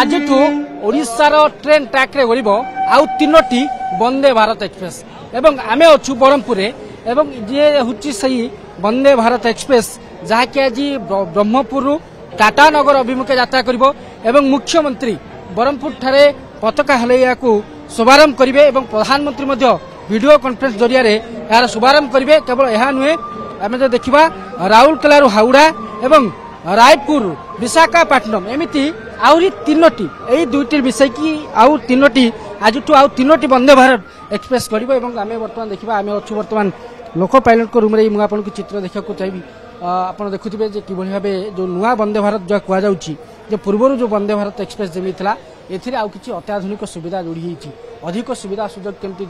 आज ओडिशार train track रे गड़ब आउ 3टी वंदे भारत एक्सप्रेस एवं आमे अच्छु ब्रह्मपुर एवं जे हूँ सही वंदे भारत एक्सप्रेस जहाँकि आज ब्रह्मपुर टाटा नगर अभिमुखे यात्रा करिबो एवं मुख्यमंत्री ब्रह्मपुर ठारे पताका हलैया को शुभारंभ करेंगे एवं प्रधानमंत्री वीडियो कॉन्फ्रेंस जरिया यार शुभारंभ करेंगे। केवल यह नुहे आम जो देखा राउरकेला हावड़ा एवं रायपुर विशाखापट्टनम एमती आहरी 3टी यही 2टी मिसई की आउ 3टी आज आउ 3टी वंदे भारत एक्सप्रेस कर आम बर्तमान देखा आम अच्छु बर्तमान लोको पायलट को रूम मुझे आपको चित्र देखा चाहिए। आपड़ देखुवे कि भाव जो नुआ वंदे भारत जो कहुच्छी पूर्वर जो वंदे भारत एक्सप्रेस जमी था एथिरे आउ किछि अत्याधुनिक सुविधा जोड़ी होती अधिक सुविधा सुजोग केमती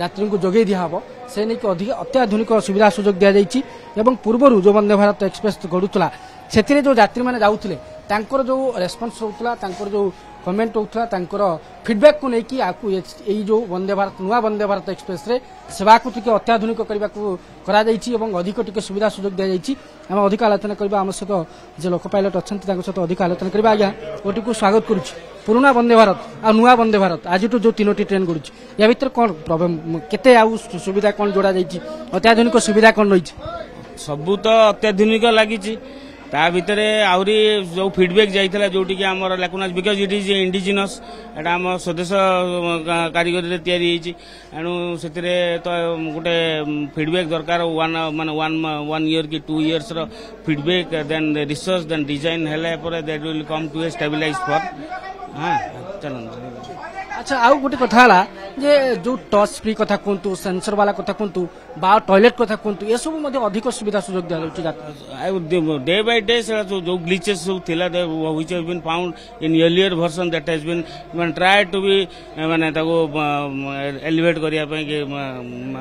यात्री को जोगे दिहब से नहीं अधिक अत्याधुनिक सुविधा सुजोग दि जाइए एवं पूर्वर जो वंदे भारत एक्सप्रेस गड़ुला से जो यात्री मैंने जाऊे जो रेस्पन्स होता जो कमेंट होता फीडबैक को लेकिन आपको यही जो वंदे भारत नुआ वंदे भारत एक्सप्रेस रे सेवा को टिके अत्याधुनिक करने अधिक टिके सुविधा सुजोग दि जाइए। आम अधिक आलोचना करवा आम सहित जो लोक पायलट अच्छा सहित अधिक आलोचना करवा। आज्ञा गोटी को स्वागत करुच्ची पुराना वंदे भारत आ नुआ वंदे भारत आज जो 3टी ट्रेन गड़ुच्छी या भितर कौन प्रॉब्लम केते आउ सुविधा कौन जोड़ा जाइए अत्याधुनिक सुविधा कौन रही सबू तो अत्याधुनिक लगी ता भितर आहरी जो फीडबैक जाइए जोटि कि आमर लाकुना बिकज इट इज इंडिजिनस एटा आम स्वदेश कारीगरी तैयारी एणु से तो गोटे फीडबैक दरकार वन ईयर कि 2 years row feedback then research then design हेले पर that will come to a stabilise for हां चलो। अच्छा आउ गोटे कथा जे जो टच फ्री कथा कहतु सेंसर वाला कथा कहतु बा टॉयलेट कथा कहतु ये सब अधिक सुविधा सुजोग दिया डे बाय डे जो ग्लिचेस सब थिला which has been found in earlier version that has been tried to be माने ताको एलिवेट करिया पय के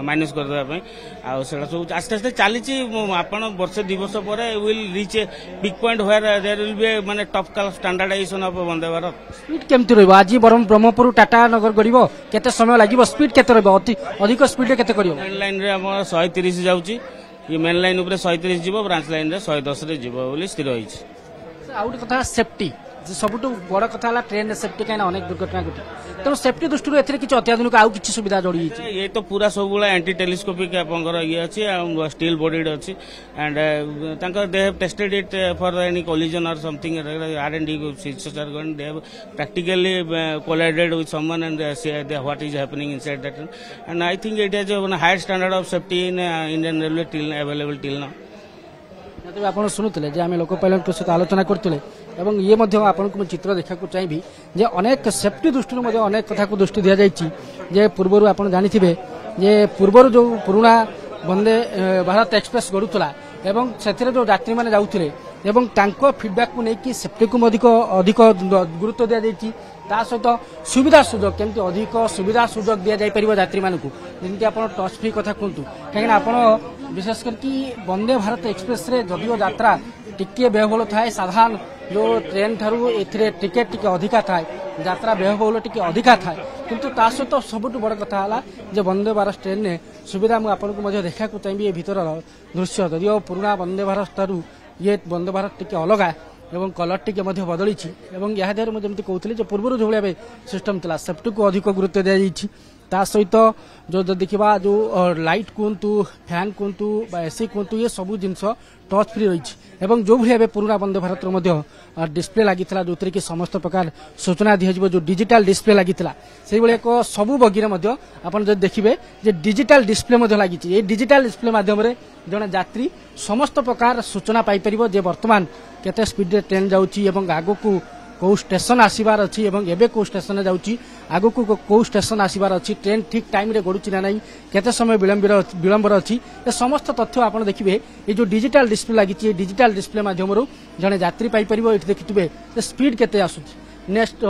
माइनस कर देबा पय आ सेडा सब आस्ते आस्ते चलीची आपण वर्ष 2 वर्ष पर will reach a big point where there will be माने top class standardisation of Vande Bharat. Speed केमती रहबो आज ब्रह्मपुर टाटा नगर गड़ब केते समय लागिबो स्पीड केते रहबो अधिक स्पीड रे केते करियो मेन लाइन रे हम 130 जाउची ये मेन लाइन ऊपर 130 जीवो ब्रांच लाइन रे 110 रे जीवो बोली स्थिर होइछ। आउट कथा सेफ्टी सबुठ बड़ कथा ट्रेन सेफ्टी कहीं अनेक दुर्घटना घटे तेणु सेफ्टी दृष्टि किसी अत्याधुनिक आउ किसी सुविधा जोड़ी ये तो पूरा सब एंटी टेलीस्कोपिक ये अच्छी स्टील बॉडीड अच्छी and they have tested it for any collision और something R&D they have practically collided with someone and see what is happening inside that and I think it has a higher standard of safety in Indian railway till available till now. आप शुणुते आम लोक pilot सहित आलोचना करते एवं ये आपको चित्र देखा चाहिए जे अनेक सेफ्टी दृष्टि अनेक कथा को दृष्टि दि जाए पूर्वर आप जानी जे पूर्वर जो पुराना वंदे भारत एक्सप्रेस गड़ुला एवं से जो यात्री मैंने जाऊे एवं फीडबैक को लेकिन सेफ्टी को अधिक गुरुत्व दि जाइए सहित सुविधा सुजोग केमती अधिक सुविधा सुजोग दि जापर यात्री मानक जमी आप टच फ्री कथा कहतु कहीं विशेष करके वंदे भारत एक्सप्रेस रे जदिव यात्रा टिके व्ययबहुल थाए साधारण जो ट्रेन ठारू एथिरे टिकेट टिके अधिका थाए यात्रा व्ययबहुल टिके अधिका थाए किंतु ता सहित सबुठ बड़ कथा है जे वंदे भारत ट्रेन ने सुविधा मुझे आपको देखा चाहिए ये भीतर दृश्य जदिव पुराना वंदे भारत ठारू ये वंदे भारत टिके अलग एवं कलर टिके बदली या जमी कहते पूर्व जो भाई सिस्टम था सेफ्टी को अधिक गुरुत्व दि जाइए ता सहित जो देखा जो लाइट कहतु फैन कहतु एसी कहतु ये सब जिनस टच फ्री रही जो भाई पुराना वंदे भारत डिस्प्ले लगी जो कि समस्त प्रकार सूचना दिज्व जो डिजिटल डिस्प्ले लगी से एक सबू बगी आप देखिए डिजिटल डिस्प्ले लगी डिजिटल डिस्प्ले मध्यम जड़े यात्री समस्त प्रकार सूचना पाइपर वर्तमान केते स्पीड ट्रेन जाऊँगी आग को कौ स्टेशन आसबार अच्छी एवं कौ स्टेशन जाऊँगी आग को कौ स्टेशन आसबार अच्छी ट्रेन ठीक टाइम रे गड़ुची ना नहीं केते समय विलंबर अच्छी ये समस्त तथ्य आप देखिए ये जो डिजिटल डिस्प्ले लगी डिजिटल डिस्प्ले मध्यम जड़े यात्री पाइपर ये देखिए स्पीड केते आसुची नेक्स्ट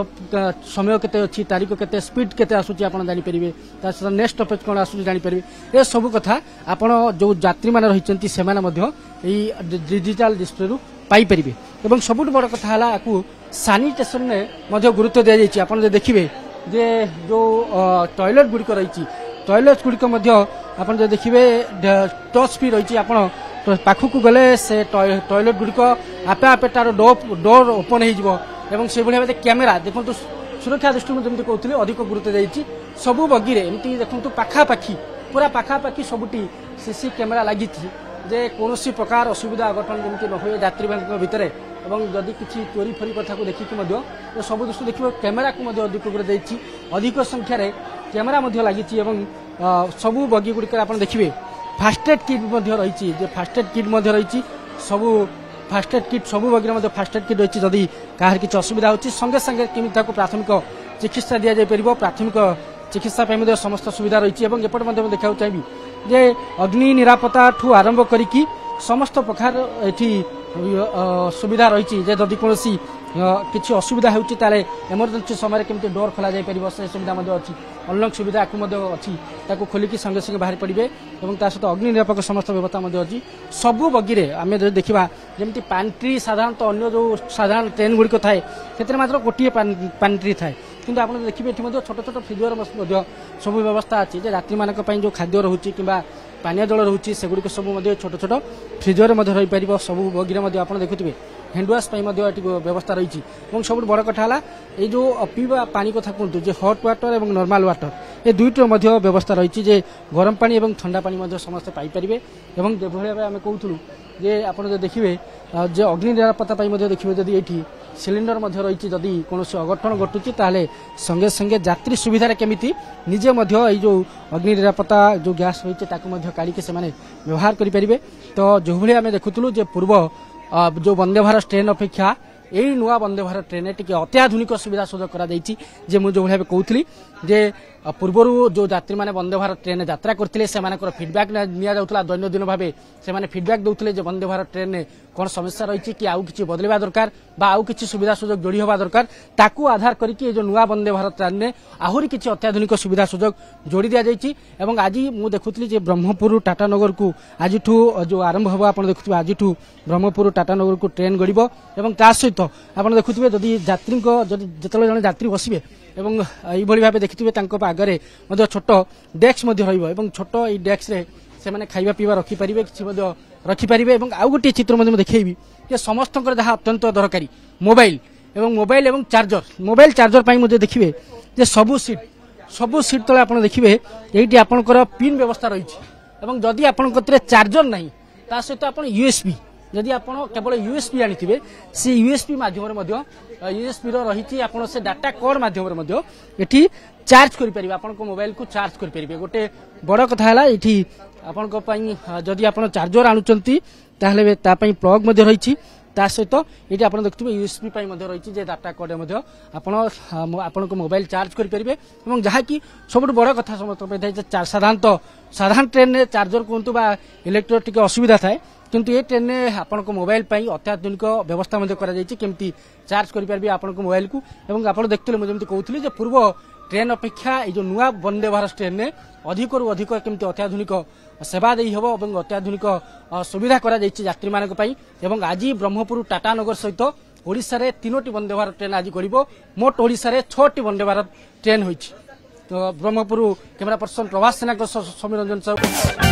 समय केते अच्छी तारीख केते स्पीड केते आसुची आप जानीपर सहित नेक्स्ट स्टॉपेज कौन आसुची जानीपर ये सब कथा आप जो यात्री मैंने रही से डिजिटल डिस्प्ले रू पाइपर एवं सबुठ बड़ कथा है सानिटेशन में गुरुत्व दि जाइए आप देखिए जे जो टॉयलेट गुड़िक रही टॉयलेट गुड़िक आप देखिए टच फ्री रही आप पाखक गले से टॉयलेट गुड़िक आपे आपे तार डोर ओपन हो এবং সেইভাবে ভাবে ক্যামেরা দেখুন সুরक्षा दृष्टि जमी कहते अधिक गुरुत्व देती सबू बगी एमती देखो पाखापाखी पूरा पाखापाखी सबुटी सीसी कैमेरा लगी जे कौन प्रकार असुविधा अघटन जमी न हुए यात्री भितर और जदि किसी चोरी फोरी कथा को देखिक सब दृष्टि देखिए कैमेरा को अधिक गुरुत्व देती अधिक संख्यार कैमेरा लगी सबू बगी गुड़िक आप देखिए फास्टेड किट रही फास्टेड किट रही सबू फास्टेड किट सब बगी फास्टेड किट रही जदि कहार किसी असुविधा होती संगे संगे केमी प्राथमिक चिकित्सा दि जापर प्राथमिक चिकित्सा समस्त सुविधा रही एपटे देखा चाहिए जे अग्नि निरापत्ता ठू आरंभ करी समस्त प्रकार ये सुविधा रही जदि कौन किसी असुविधा होती एमरजेंसी समय केमती डोर खोल जापर से सुविधा अच्छी अनलॉक सुविधा अच्छी खोलिकी संगे संगे बाहर पड़े और सहित अग्नि निरापक समस्त व्यवस्था अच्छी सबू बगी आम देखा जमी पांट्री साधारणतः अन्य जो साधारण ट्रेन गुड़िक थाए से मात्र गोटे पांट्री थाए किंतु आप देखिए ये छोट छोट फ्रिजर सब व्यवस्था अच्छी यात्री मान जो खाद्य रोचे कि पानीय जल रोचे से गुड़िक सब छोट छोट फ्रिजर रही पार सब बगी आप देखुए हैंडवाश व्यवस्था रही सब बड़ कथा ये जो पीवा पानी कथा कहतु जो हट वाटर और नॉर्मल वाटर ये दुईटर व्यवस्था रही गरम पानी और ठंडा पानी समस्ते पाइपर और जो भाव आम कहूँ जे आप देखिए जो अग्नि निरापत्ता देखिए जदि ये सिलिंडर रही जदि कौन अघटन घटुची संगे संगे यात्री सुविधा केमिति निजे जो अग्नि निरापत्ता जो गैस रही काढ़ी से व्यवहार करें तो जो भाई आम देखुलू पूर्व जो वंदे भारत ट्रेन अपेक्षा यही नुआ वंदे भारत ट्रेन टी अत्याधुनिक सुविधा सुजोग कर जो भाई कहूली जे पूर्वर जो यात्री मैंने वंदे भारत ट्रेन यात्रा करते फीडबैक निया दैनंदिन भाव से फीडबैक दौले वंदे भारत ट्रेन में कौन समस्या रही कि आउ कि बदलवा दरकार आउ कि सुविधा सुजोग जोड़ी हवा दरकार ताकू आधार करके जो नुआ वंदे भारत ट्रेन में आहरी किसी अत्याधुनिक सुविधा सुजोग जोड़ी दि जाइए और आज मुझे देखुली ब्रह्मपुर टाटानगर को आज जो आरंभ हम आप देखुए आज ब्रह्मपुर टाटानगर को ट्रेन गड़ब और सहित आप देखुए जदि यात्री जो जन यात्री बसवे एवं यही भाव देखिए आगे छोट डेस्क रही छोट ये डेस्क से खाଇବା पीवा रखिपारे किसी रखिपारे आउ गोटे चित्र देखी समस्त जहाँ अत्यंत दरकारी मोबाइल और मोबाइल चार्जर मुझे देखिए सबू सीट तले आप देखिए ये आपंकर पिन व्यवस्था रही जदि आप चार्जर ना ता सहित आप यूएसबी जदि आप केवल यूएसबी आनी से यूएसबी मध्यम यूएसबी रही आप से डाटा कोड मध्यम ये चार्ज करें आप मोबाइल को चार्ज करें गोटे बड़ कथा है ये जदि आप चार्जर आणुंट प्लग रही सहित ये आप देखते यूएसबी रही डाटा कोड आपण मोबाइल चार्ज करें और जहाँकि सब बड़ कथा समस्त साधारणतः साधारण ट्रेन में चार्जर कहतु इलेक्ट्रिक असुविधा थाए किंतु ये ट्रेन में आपण मोबाइल अत्याधुनिक व्यवस्था केमती चार्ज करें आपण मोबाइल को और आप देखते मुझे कहती पूर्व ट्रेन अपेक्षा ये जो नुआ वंदे भारत ट्रेन में अधिक अधिक केमती अत्याधुनिक सेवा दे हम और अत्याधुनिक सुविधा यात्री मान आज ब्रह्मपुर टाटानगर सहित ओडिशा रे 3टी वंदे भारत ट्रेन आज गड़ब मोट ओडिशा रे 6टी वंदे भारत ट्रेन होती तो ब्रह्मपुर कैमरा पर्सन प्रभास सेना समीर रंजन साहू।